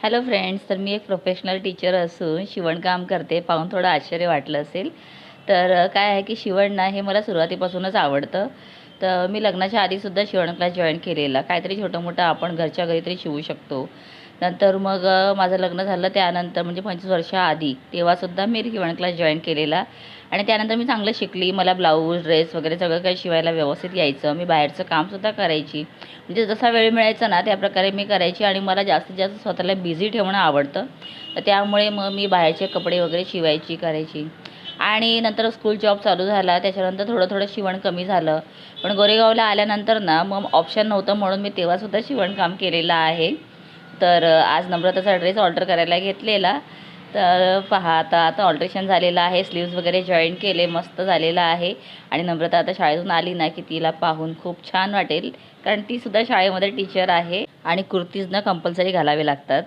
Hello friends, तर मी एक professional teacher असून शिवणकाम करते. पाहून थोडं आश्चर्य वाटलं असेल. तर काय आहे की शिवण ना हे मला सुरुवातीपासूनच आवडतं. तर मी लग्नाच्या आधीसुद्धा शिवण क्लास जॉईन केलेला. काहीतरी छोटं-मोठं आपण घरच्या घरी तरी शिवू शकतो. नंतर मग माझं लग्न झालं त्यानंतर म्हणजे 25 वर्षाआधी तेव्हासुद्धा मी शिवण क्लास जॉईन केलेला आणि त्यानंतर मी चांगलं शिकली. मला ब्लाऊज, ड्रेस वगैरे सगळं काही शिवायला व्यवस्थित यायचं. मी बाहेरचं कामसुद्धा करायची. म्हणजे जसा वेळ मिळायचा ना त्याप्रकारे मी करायची आणि मला जास्तीत जास्त स्वतःला बिझी ठेवणं आवडतं. तर त्यामुळे मग मी बाहेरचे कपडे वगैरे शिवायची, करायची. आणि नंतर स्कूल जॉब चालू झाला. त्याच्यानंतर थोडं-थोडं शिवण कमी झालं. पण गोरेगावला आल्यानंतर ना मग ऑप्शन नव्हतं म्हणून मी तेव्हासुद्धा शिवणकाम केलेलं आहे. तर आज नम्रताचा ड्रेस ऑर्डर करायला घेतलेला. तर पहा आता आता ऑल्ट्रेशन झालेलं आहे. स्लीव्ज वगैरे जॉईन केले, मस्त झालेलं आहे. आणि नम्रता आता शाळेतून आली ना की तिला पाहून खूप छान वाटेल, कारण ती सुद्धा शाळेमध्ये टीचर आहे आणि कुर्तीज ना कंपल्सरी घालावे लागतात.